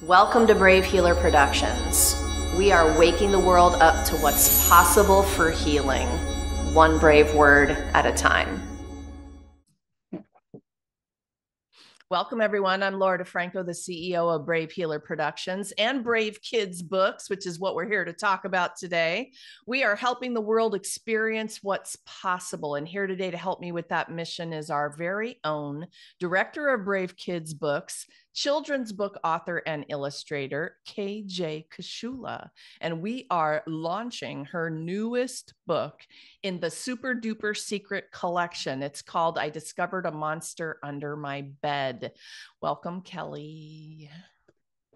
Welcome to Brave Healer Productions. We are waking the world up to what's possible for healing, one brave word at a time. Welcome, everyone. I'm Laura DeFranco, the CEO of Brave Healer Productions and Brave Kids Books, which is what we're here to talk about today. We are helping the world experience what's possible. And here today to help me with that mission is our very own director of Brave Kids Books, children's book author and illustrator, KJ Kaschula. And we are launching her newest book in the super-duper-secret collection. It's called I Discovered a Monster Under My Bed. Welcome, Kelly.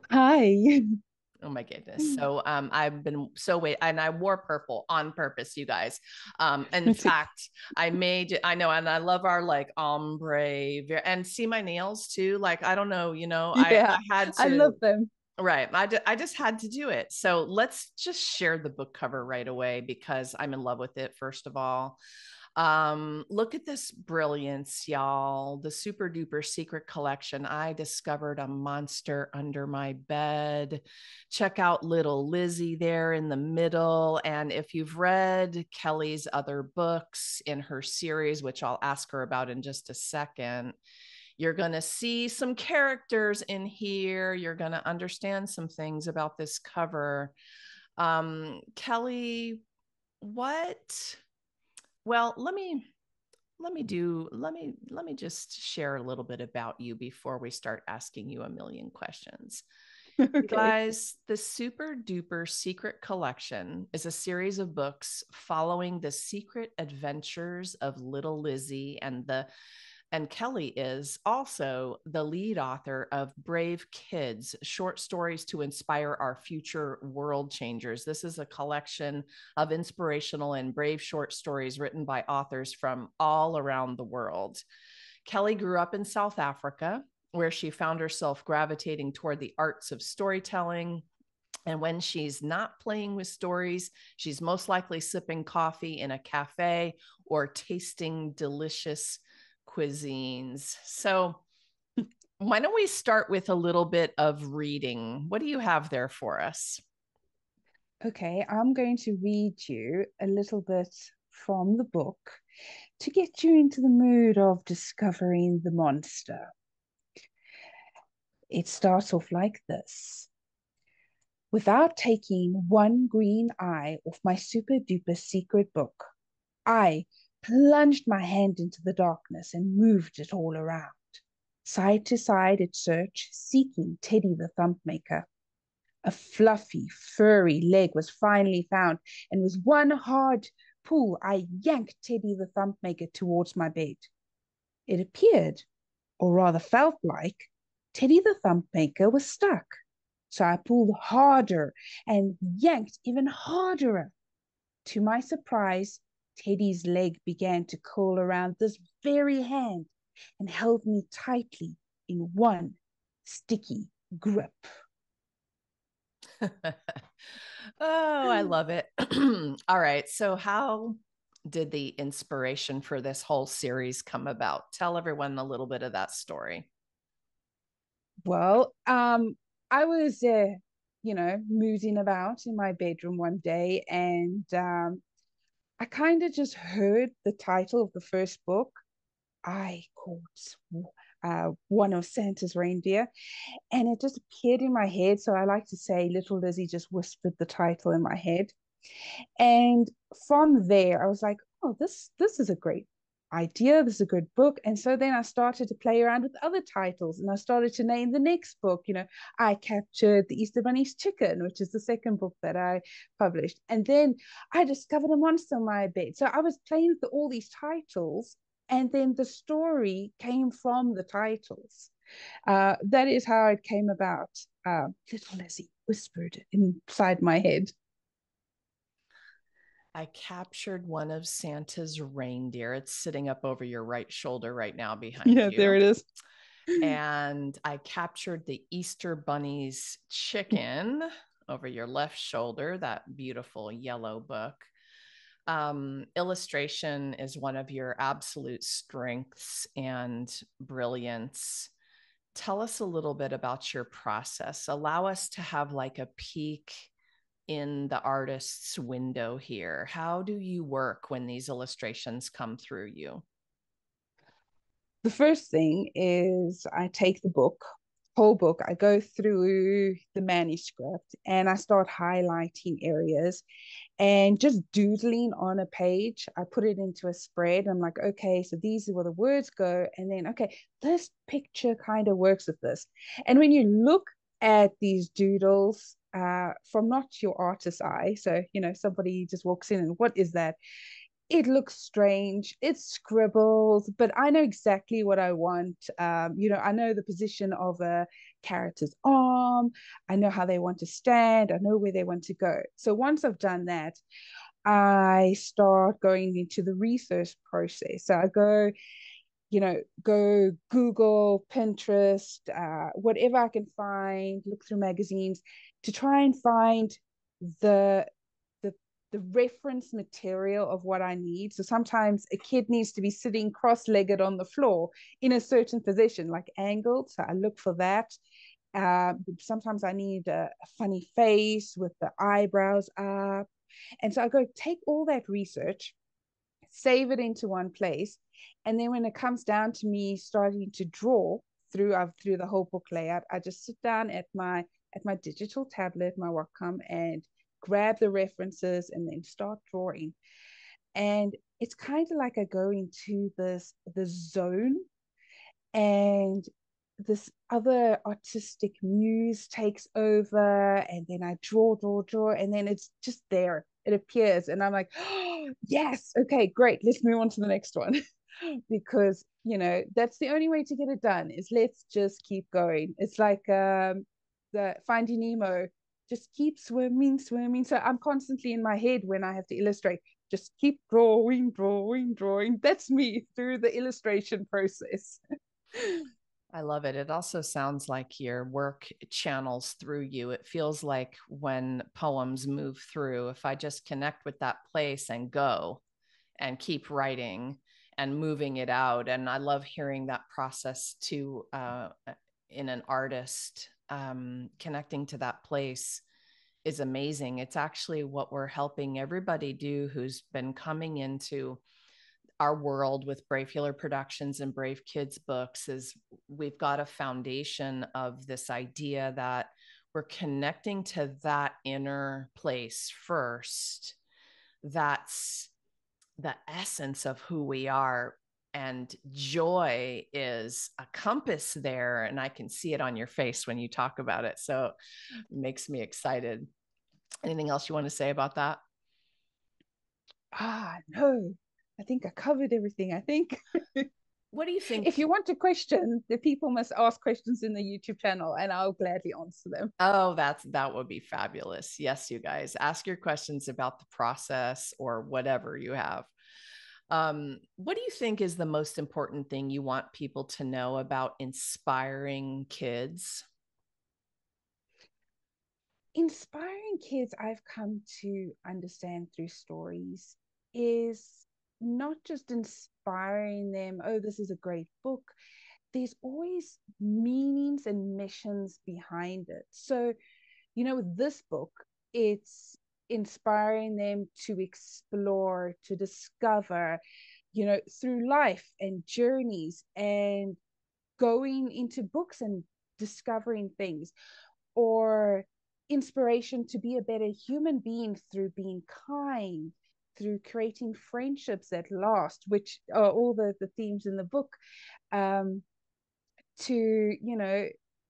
Hi. Oh my goodness. So I've been and I wore purple on purpose, you guys. In fact, I know, and I love our like ombre and see my nails too. Like, I don't know, Yeah, I had to. I love them. Right. I just had to do it. So let's just share the book cover right away because I'm in love with it, first of all. Look at this brilliance, y'all. The super duper secret collection. I discovered a monster under my bed. Check out Little Lizzie there in the middle. And if you've read Kelly's other books in her series, which I'll ask her about in just a second, you're going to see some characters in here. You're going to understand some things about this cover. Kelly, what? Well, let me just share a little bit about you before we start asking you a million questions. Okay. You guys, the Super Duper Secret Collection is a series of books following the secret adventures of Little Lizzie, and Kelly is also the lead author of Brave Kids, short stories to inspire our future world changers. This is a collection of inspirational and brave short stories written by authors from all around the world. Kelly grew up in South Africa, where she found herself gravitating toward the arts of storytelling. And when she's not playing with stories, she's most likely sipping coffee in a cafe or tasting delicious cuisines. So why don't we start with a little bit of reading? What do you have there for us? Okay, I'm going to read you a little bit from the book to get you into the mood of discovering the monster. It starts off like this. Without taking one green eye off my super duper secret book, I plunged my hand into the darkness and moved it all around. Side to side it searched, seeking Teddy the Thump Maker. A fluffy, furry leg was finally found, and with one hard pull, I yanked Teddy the Thump Maker towards my bed. It appeared, or rather felt like, Teddy the Thump Maker was stuck. So I pulled harder and yanked even harder. To my surprise, Teddy's leg began to curl around this very hand and held me tightly in one sticky grip. Oh, I love it. All right. So how did the inspiration for this whole series come about? Tell everyone a little bit of that story. Well, I was, moozing about in my bedroom one day, and I kind of just heard the title of the first book. I caught one of Santa's reindeer, and it just appeared in my head. So I like to say Little Lizzie just whispered the title in my head. And from there, I was like, oh, this is a great idea. This is a good book. And so then I started to play around with other titles, and I started to name the next book. I captured the Easter Bunny's chicken, which is the second book that I published. And then I discovered a monster in my bed. So I was playing with all these titles, and then the story came from the titles. That is how it came about. Little Lizzie whispered inside my head. I captured one of Santa's reindeer. It's sitting up over your right shoulder right now behind you. There it is. And I captured the Easter Bunny's chicken over your left shoulder, that beautiful yellow book. Illustration is one of your absolute strengths and brilliance. Tell us a little bit about your process. Allow us to have like a peek in the artist's window here. How do you work when these illustrations come through you? The first thing is I take the book, whole book, I go through the manuscript and I start highlighting areas and just doodling on a page. I put it into a spread. I'm like, okay, so these are where the words go. And then, okay, this picture kind of works with this. And when you look at these doodles from not your artist's eye, so, somebody just walks in and what is that? It looks strange. It's scribbles, but I know exactly what I want. I know the position of a character's arm. I know how they want to stand. I know where they want to go. So once I've done that, I start going into the research process. So I go Google, Pinterest, whatever I can find, look through magazines to try and find the the the reference material of what I need. So sometimes a kid needs to be sitting cross-legged on the floor in a certain position, like angled. So I look for that. Sometimes I need a funny face with the eyebrows up. And so I go take all that research, save it into one place. And then when it comes down to me starting to draw through the whole book layout, I just sit down at my digital tablet, my Wacom, and grab the references and then start drawing. And it's kind of like I go into the zone, and this other artistic muse takes over, and then I draw, and then it's just there. It appears, and I'm like, oh, yes, okay, great. Let's move on to the next one. Because that's the only way to get it done is let's just keep going. It's like the Finding Nemo, just keep swimming. So I'm constantly in my head when I have to illustrate, just keep drawing. That's me through the illustration process. I love it. It also sounds like your work channels through you. It feels like when poems move through, if I just connect with that place and go and keep writing and moving it out. And I love hearing that process too in an artist. Connecting to that place is amazing. It's actually what we're helping everybody do who's been coming into our world with Brave Healer Productions and Brave Kids books. Is we've got a foundation of this idea that we're connecting to that inner place first. That's the essence of who we are. And joy is a compass there. And I can see it on your face when you talk about it. So it makes me excited. Anything else you want to say about that? No, I think I covered everything. I think What do you if think? you want a question, the people must ask questions in the YouTube channel and I'll gladly answer them. Oh, that would be fabulous. Yes, you guys ask your questions about the process or whatever you have. What do you think is the most important thing you want people to know about inspiring kids? Inspiring kids, I've come to understand through stories, is not just inspiring them, oh, this is a great book. There's always meanings and missions behind it. So, with this book, it's inspiring them to explore, to discover, through life and journeys and going into books and discovering things, or inspiration to be a better human being through being kind, through creating friendships that last, which are all the themes in the book. um to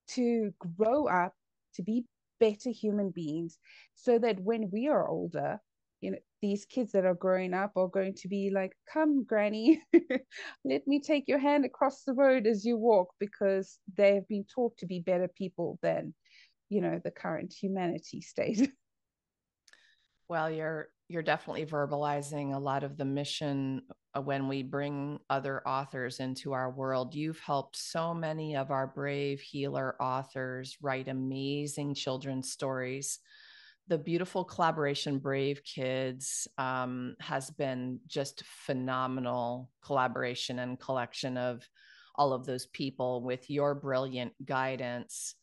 to grow up to be better human beings, so that when we are older, these kids that are growing up are going to be like, come granny, let me take your hand across the road as you walk, because they have been taught to be better people than the current humanity state. Well, you're definitely verbalizing a lot of the mission when we bring other authors into our world. You've helped so many of our brave healer authors write amazing children's stories. The beautiful collaboration Brave Kids has been just phenomenal collaboration and collection of all of those people with your brilliant guidance,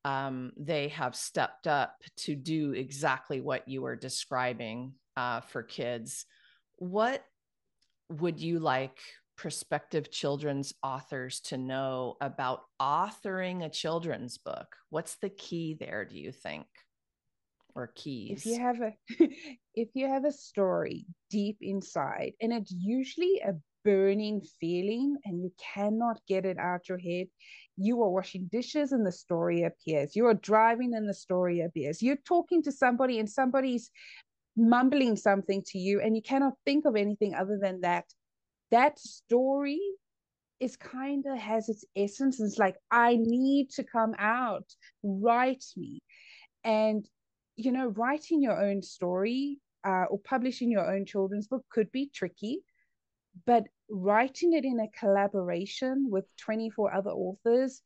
they have stepped up to do exactly what you were describing for kids. What would you like prospective children's authors to know about authoring a children's book? What's the key there, do you think? Or If you keys? have a if you have a story deep inside and it's usually a burning feeling and you cannot get it out your head, you are washing dishes and the story appears, you are driving and the story appears, you're talking to somebody and somebody's mumbling something to you and you cannot think of anything other than that story is kind of has its essence. It's like, I need to come out, write me. And writing your own story or publishing your own children's book could be tricky, but writing it in a collaboration with 24 other authors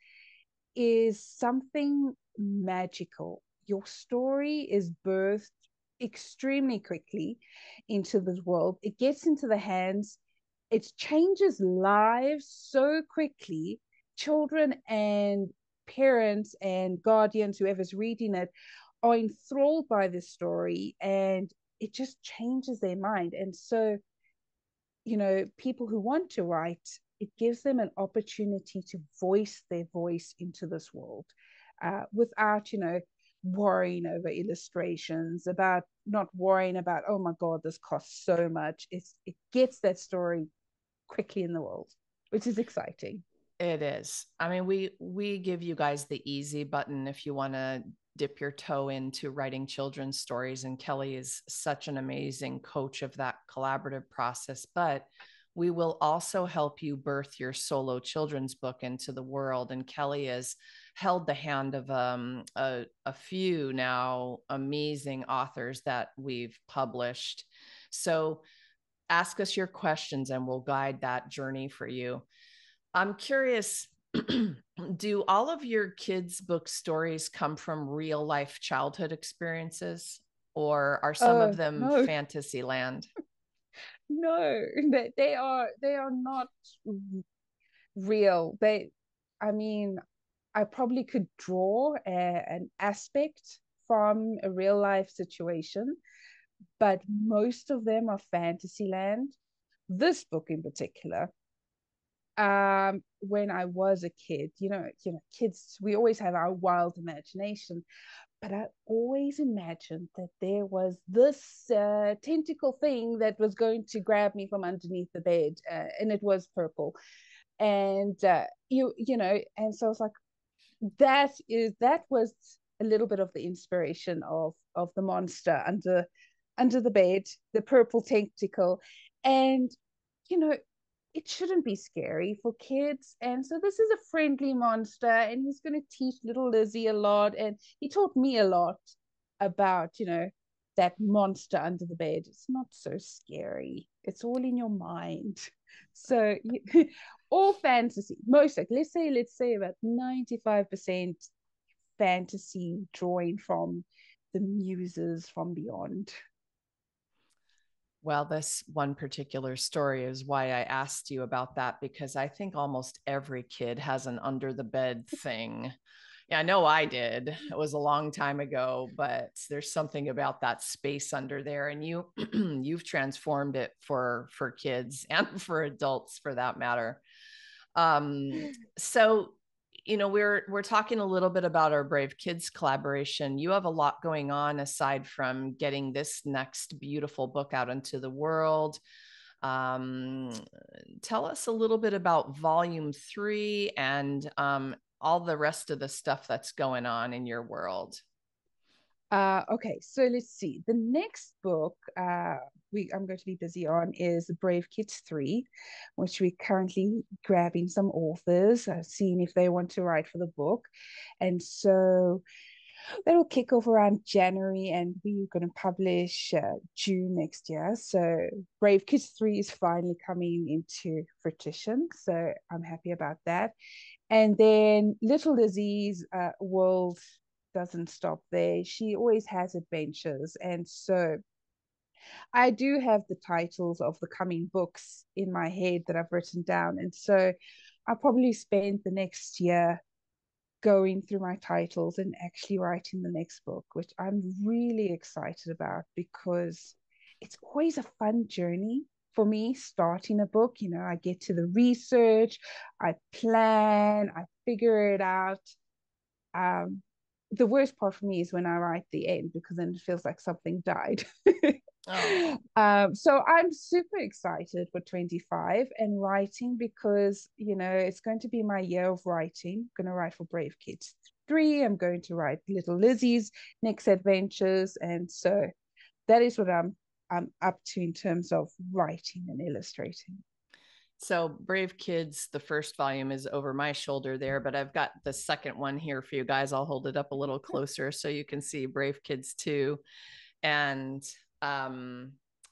is something magical. Your story is birthed extremely quickly into this world. It gets into the hands, it changes lives so quickly. Children and parents and guardians, whoever's reading it, are enthralled by this story and it just changes their mind. And so, people who want to write, it gives them an opportunity to voice their voice into this world without, worrying over illustrations, about not worrying about, oh my God, this costs so much. It gets that story quickly in the world, which is exciting. It is. I mean, we give you guys the easy button if you want to dip your toe into writing children's stories, and Kelly is such an amazing coach of that collaborative process. But we will also help you birth your solo children's book into the world. And Kelly has held the hand of a few now amazing authors that we've published. So ask us your questions and we'll guide that journey for you. I'm curious, do all of your kids' book stories come from real life childhood experiences, or are some of them No, fantasy land? no, they are not real. I mean, I probably could draw an aspect from a real life situation, but most of them are fantasy land. This book in particular, when I was a kid, kids, we always have our wild imagination, but I always imagined that there was this tentacle thing that was going to grab me from underneath the bed, and it was purple. And and so I was like, that was a little bit of the inspiration of the monster under the bed, the purple tentacle. And you know it shouldn't be scary for kids. And so this is a friendly monster, and he's going to teach little Lizzie a lot. And he taught me a lot about, that monster under the bed. It's not so scary. It's all in your mind. So all fantasy, most like let's say about 95% fantasy drawing from the muses from beyond. Well, this one particular story is why I asked you about that, because I think almost every kid has an under the bed thing. Yeah, I know I did. It was a long time ago, but there's something about that space under there, and you've transformed it for kids and for adults for that matter. So we're talking a little bit about our Brave Kids collaboration. You have a lot going on aside from getting this next beautiful book out into the world. Um, Tell us a little bit about volume 3 and all the rest of the stuff that's going on in your world. Okay, so let's see. The next book I'm going to be busy on is Brave Kids 3, which we're currently grabbing some authors, seeing if they want to write for the book. And so that'll kick off around January, and we're going to publish June next year. So Brave Kids 3 is finally coming into fruition. So I'm happy about that. And then Little Lizzie's world doesn't stop there. She always has adventures. And so I do have the titles of the coming books in my head that I've written down. And so I'll probably spend the next year going through my titles and actually writing the next book, which I'm really excited about because it's always a fun journey for me starting a book. You know, I get to the research, I plan, I figure it out. Um, the worst part for me is when I write the end because then it feels like something died. Oh. So I'm super excited for 25 and writing because, you know, it's going to be my year of writing. I'm going to write for Brave Kids 3. I'm going to write Little Lizzie's next adventures. And so that is what I'm up to in terms of writing and illustrating. So Brave Kids, the first volume is over my shoulder there, but I've got the second one here for you guys. I'll hold it up a little closer so you can see Brave Kids 2. And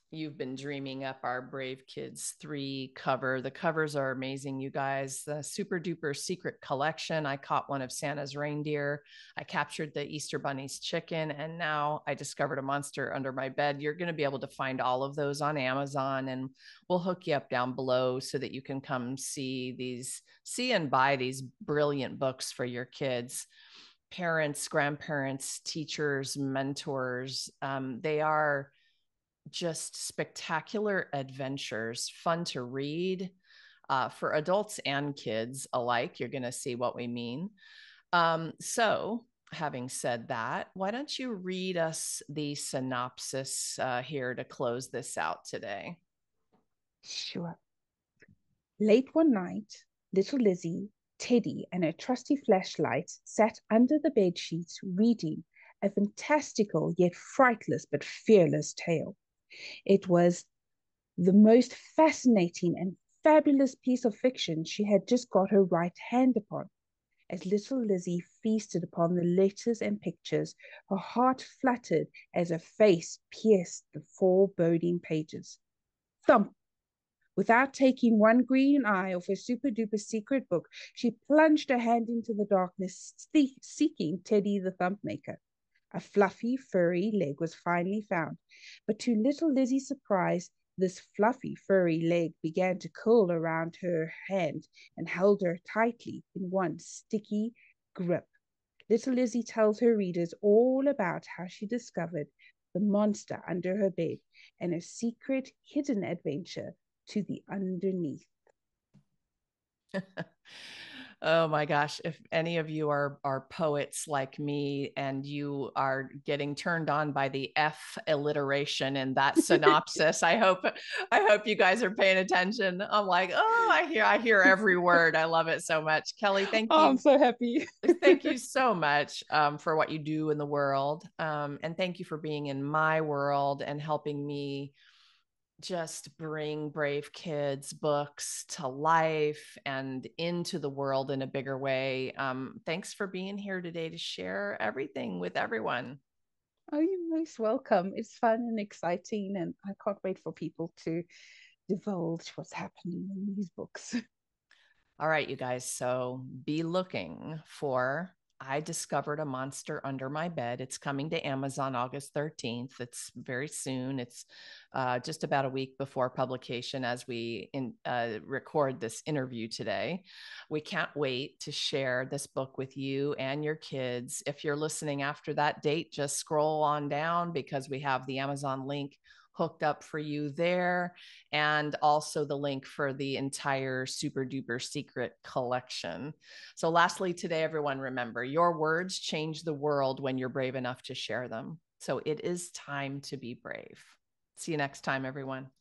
you've been dreaming up our Brave Kids 3 cover. The covers are amazing, you guys. The super duper secret collection. I caught one of Santa's reindeer. I captured the Easter Bunny's chicken. And now I discovered a monster under my bed. You're going to be able to find all of those on Amazon, and we'll hook you up down below so that you can come see and buy these brilliant books for your kids. Parents, grandparents, teachers, mentors. They are just spectacular adventures, fun to read for adults and kids alike. You're going to see what we mean. So, having said that, why don't you read us the synopsis here to close this out today? Sure. Late one night, little Lizzie, Teddy, and her trusty flashlight sat under the bed sheets reading a fantastical yet frightless but fearless tale. It was the most fascinating and fabulous piece of fiction she had just got her right hand upon. As little Lizzie feasted upon the letters and pictures, her heart fluttered as her face pierced the foreboding pages. Thump! Without taking one green eye off her super-duper-secret book, she plunged her hand into the darkness, seeking Teddy the Thump Maker. A fluffy, furry leg was finally found, but to little Lizzie's surprise, this fluffy, furry leg began to curl around her hand and held her tightly in one sticky grip. Little Lizzie tells her readers all about how she discovered the monster under her bed and a secret hidden adventure to the underneath. Oh my gosh, if any of you are poets like me and you are getting turned on by the F alliteration in that synopsis, I hope you guys are paying attention. I'm like, oh, I hear every word. I love it so much. Kelly, thank you. I'm so happy. Thank you so much for what you do in the world. And thank you for being in my world and helping me just bring Brave Kids books to life and into the world in a bigger way. Thanks for being here today to share everything with everyone. Oh, you're most welcome. It's fun and exciting, and I can't wait for people to divulge what's happening in these books. All right, you guys. So be looking for I Discovered a Monster Under My Bed. It's coming to Amazon August 13th. It's very soon. It's just about a week before publication as we record this interview today. We can't wait to share this book with you and your kids. If you're listening after that date, just scroll on down because we have the Amazon link hooked up for you there, and also the link for the entire super duper secret collection. So lastly today, everyone, remember, your words change the world when you're brave enough to share them. So it is time to be brave. See you next time, everyone.